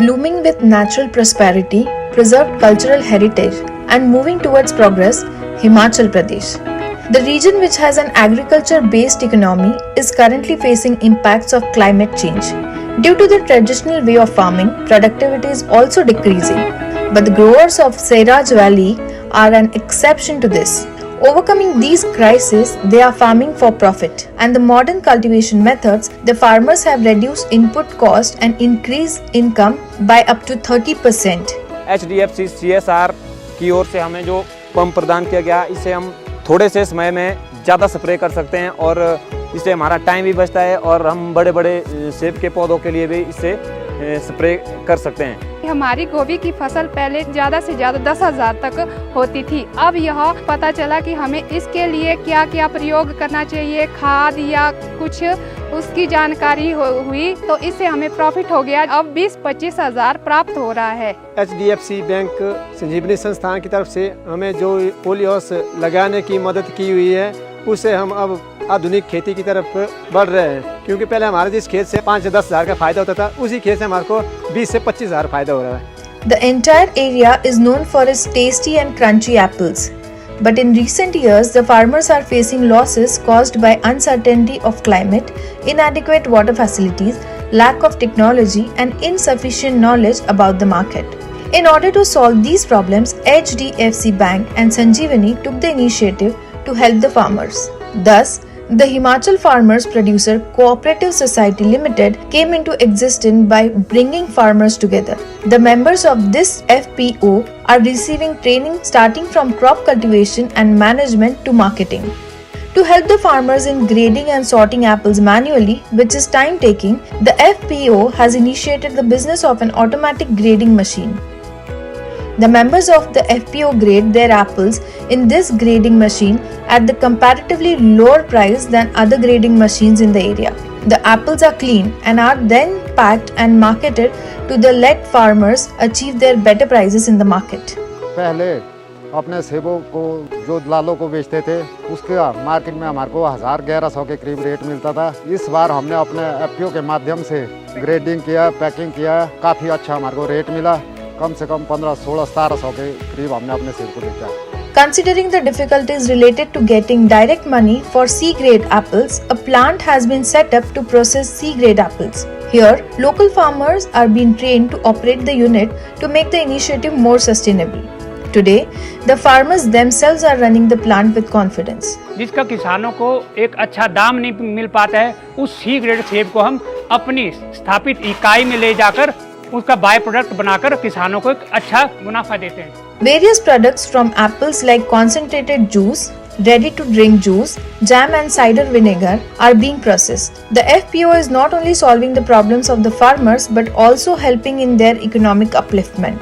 blooming with natural prosperity, preserved cultural heritage, and moving towards progress, Himachal Pradesh. The region, which has an agriculture-based economy, is currently facing impacts of climate change. Due to the traditional way of farming, productivity is also decreasing. But the growers of Sairaj Valley are an exception to this. Overcoming these crises, they are farming for profit. And the modern cultivation methods, the farmers have reduced input cost and increased income by up to 30%. HDFC CSR की ओर से हमें जो pump प्रदान किया गया, इसे हम थोड़े से समय में ज़्यादा स्प्रे कर सकते हैं और इससे हमारा टाइम भी बचता है और हम बड़े बड़े सेब के पौधों के लिए भी इससे स्प्रे कर सकते हैं। हमारी गोभी की फसल पहले ज़्यादा से ज़्यादा 10,000 तक होती थी। अब यह पता चला कि हमें इसके लिए क्या क्या प्रयोग करना चाहिए, खाद या कुछ उसकी जानकारी हुई तो इससे हमें प्रॉफिट हो गया। अब 20-25 हज़ार प्राप्त हो रहा है। HDFC बैंक संजीवनी संस्थान की तरफ से हमें जो पोली हाउस लगाने की मदद की हुई है, उससे हम अब आधुनिक खेती की तरफ बढ़ रहे हैं। क्योंकि पहले हमारे जिस खेत से 5 से 10 हज़ार का फायदा होता था, उसी खेत से हमारे को 20 से 25 हज़ार फायदा हो रहा है। The entire area is known for its tasty and crunchy apples. But in recent years, the farmers are facing losses caused by uncertainty of climate, inadequate water facilities, lack of technology, and insufficient knowledge about the market. In order to solve these problems, HDFC Bank and Sanjeevani took the initiative to help the farmers. Thus, the Himachal Farmers Producer Cooperative Society Limited came into existence by bringing farmers together. The members of this FPO are receiving training starting from crop cultivation and management to marketing. To help the farmers in grading and sorting apples manually, which is time taking, the FPO has initiated the business of an automatic grading machine. The members of the FPO grade their apples in this grading machine at the comparatively lower price than other grading machines in the area. The apples are clean and are then packed and marketed to the let farmers achieve their better prices in the market. पहले अपने सेबों को जो दलालों को बेचते थे, उसके market में हमारे को 1000-1100 के करीब रेट मिलता था। इस बार हमने अपने FPO के माध्यम से ग्रेडिंग किया, पैकिंग किया, काफ़ी अच्छा हमारे को रेट मिला। कम से कम 1500-1700 के करीब हमने अपने सेब को बेचा। Considering the difficulties related to getting direct money for C-grade apples, a plant has been set up to process C-grade apples. Here, local farmers are being trained to operate the unit to make the initiative more sustainable. Today, the farmers themselves are running the plant with confidence. जिसका किसानों को एक अच्छा दाम नहीं मिल पाता है, उस C-grade सेब को हम अपनी स्थापित इकाई में ले जाकर उसका बाय प्रोडक्ट बनाकर किसानों को एक अच्छा मुनाफा देते हैं। Various products from apples like concentrated juice, ready-to-drink juice, jam and cider vinegar are being processed. The FPO is not only solving the problems of the farmers but also helping in their economic upliftment.